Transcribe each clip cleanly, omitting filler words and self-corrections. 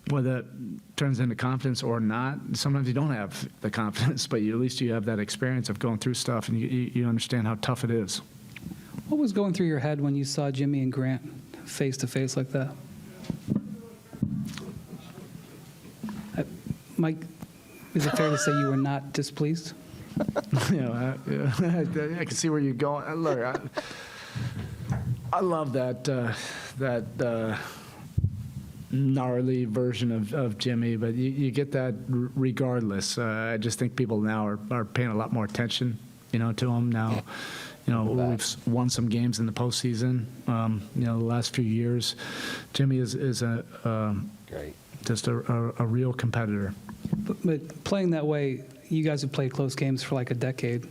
whether that turns into confidence or not, sometimes you don't have the confidence, but at least you have that experience of going through stuff, and you understand how tough it is. What was going through your head when you saw Jimmy and Grant face-to-face like that? Mike, is it fair to say you were not displeased? I can see where you're going. Look, I love that gnarly version of Jimmy, but you get that regardless. I just think people now are paying a lot more attention, to him now. We've won some games in the postseason. The last few years, Jimmy is just a real competitor. But playing that way, you guys have played close games for like a decade.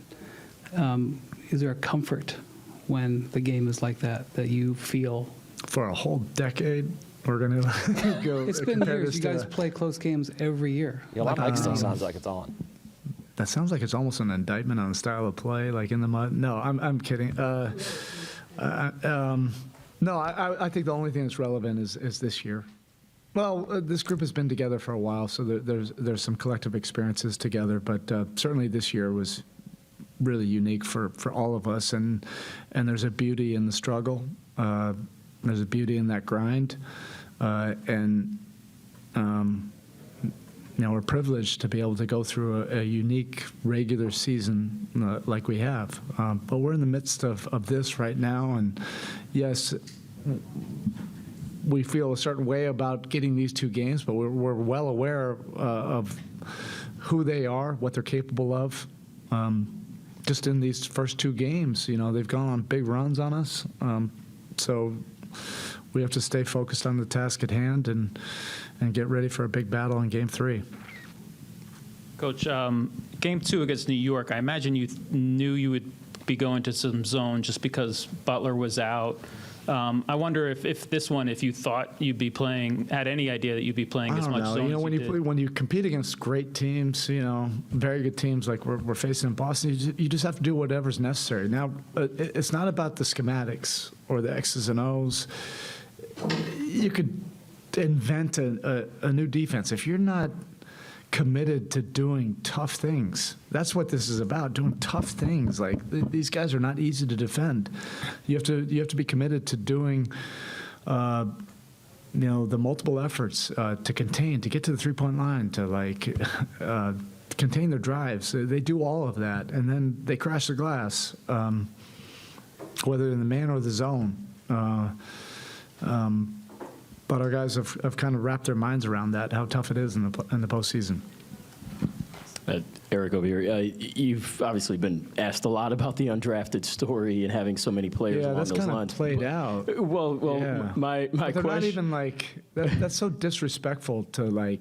Is there a comfort when the game is like that you feel? For a whole decade, we're going to go. It's been years. You guys play close games every year. Yeah, Mike still sounds like it's on. That sounds like it's almost an indictment on the style of play, like in the mud. No, I'm kidding. No, I think the only thing that's relevant is this year. Well, this group has been together for a while, so there's some collective experiences together, but certainly this year was really unique for all of us, and there's a beauty in the struggle. There's a beauty in that grind, and we're privileged to be able to go through a unique regular season like we have. But we're in the midst of this right now, and yes, we feel a certain way about getting these two games, but we're well aware of who they are, what they're capable of. Just in these first two games, they've gone on big runs on us. So we have to stay focused on the task at hand and get ready for a big battle in Game 3. Coach, Game 2 against New York, I imagine you knew you would be going to some zone just because Butler was out. I wonder if this one, if you thought you'd be playing, had any idea that you'd be playing as much zone as you did. When you compete against great teams, very good teams like we're facing in Boston, you just have to do whatever's necessary. Now, it's not about the schematics or the X's and O's. You could invent a new defense. If you're not committed to doing tough things, that's what this is about, doing tough things. Like these guys are not easy to defend. You have to be committed to doing the multiple efforts to contain, to get to the three-point line, to contain their drives. They do all of that, and then they crash the glass, whether in the man or the zone. But our guys have kind of wrapped their minds around that, how tough it is in the postseason. Erik over here, you've obviously been asked a lot about the undrafted story and having so many players along those lines. Yeah, that's kind of played out. Well, yeah. my question. Not even that's so disrespectful to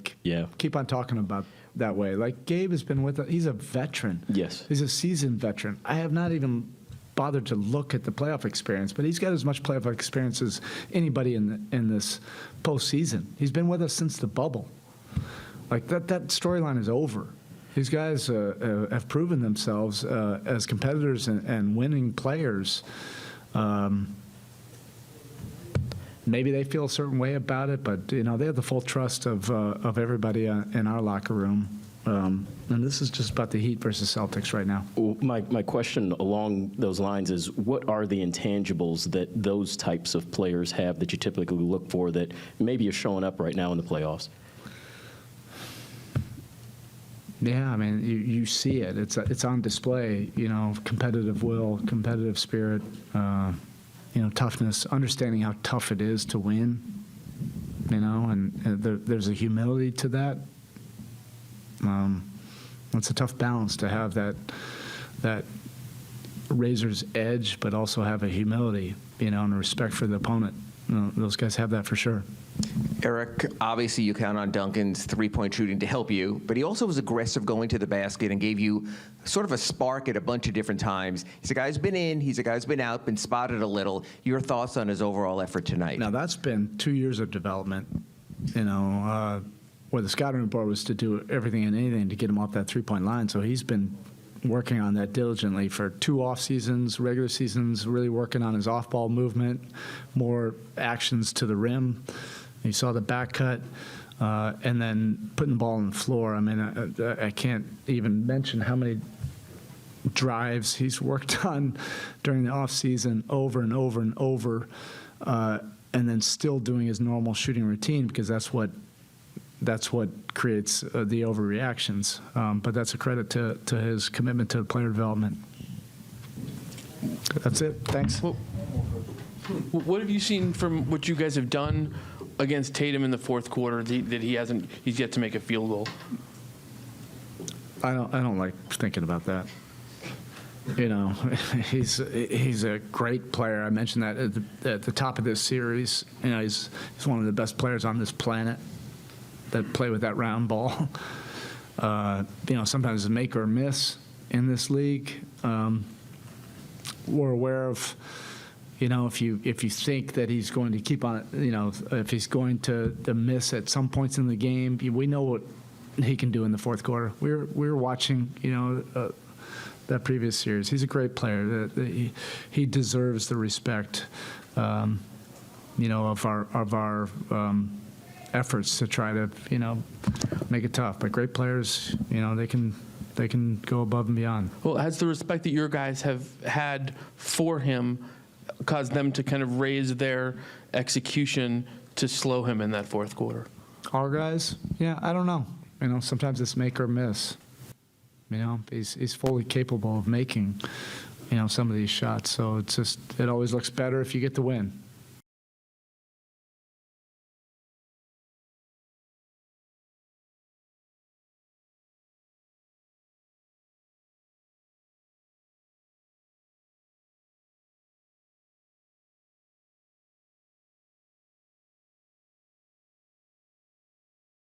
keep on talking about that way. Like Gabe has been with us. He's a veteran. Yes. He's a seasoned veteran. I have not even bothered to look at the playoff experience, but he's got as much playoff experience as anybody in this postseason. He's been with us since the bubble. Like that storyline is over. These guys have proven themselves as competitors and winning players. Maybe they feel a certain way about it, but they have the full trust of everybody in our locker room. And this is just about the Heat versus Celtics right now. Well, my question along those lines is, what are the intangibles that those types of players have that you typically look for that maybe are showing up right now in the playoffs? Yeah, I mean, you see it. It's on display. Competitive will, competitive spirit, toughness, understanding how tough it is to win. And there's a humility to that. It's a tough balance to have that razor's edge, but also have a humility, and a respect for the opponent. Those guys have that for sure. Erik, obviously you count on Duncan's three-point shooting to help you, but he also was aggressive going to the basket and gave you sort of a spark at a bunch of different times. He's a guy who's been in, he's a guy who's been out, been spotted a little. Your thoughts on his overall effort tonight? Now, that's been 2 years of development, where the scouting report was to do everything and anything to get him off that three-point line. So he's been working on that diligently for 2 off seasons, regular seasons, really working on his off-ball movement, more actions to the rim. You saw the back cut. and then putting the ball on the floor. I mean, I can't even mention how many drives he's worked on during the offseason over and over and over, and then still doing his normal shooting routine, because that's what creates the overreactions. But that's a credit to his commitment to player development. That's it. Thanks. Well, what have you seen from what you guys have done against Tatum in the fourth quarter that he's yet to make a field goal? I don't like thinking about that. You know, he's a great player. I mentioned that at the top of this series. You know, he's one of the best players on this planet that play with that round ball. You know, sometimes it's make or miss in this league. We're aware of, you know, if you think that he's going to keep on, you know, if he's going to miss at some points in the game, we know what he can do in the fourth quarter. We were watching, you know, that previous series. He's a great player. He deserves the respect, you know, of our efforts to try to, you know, make it tough. But great players, you know, they can go above and beyond. Well, has the respect that your guys have had for him caused them to kind of raise their execution to slow him in that fourth quarter? Our guys, yeah, I don't know. You know, sometimes it's make or miss. You know, he's fully capable of making, you know, some of these shots. So it always looks better if you get the win.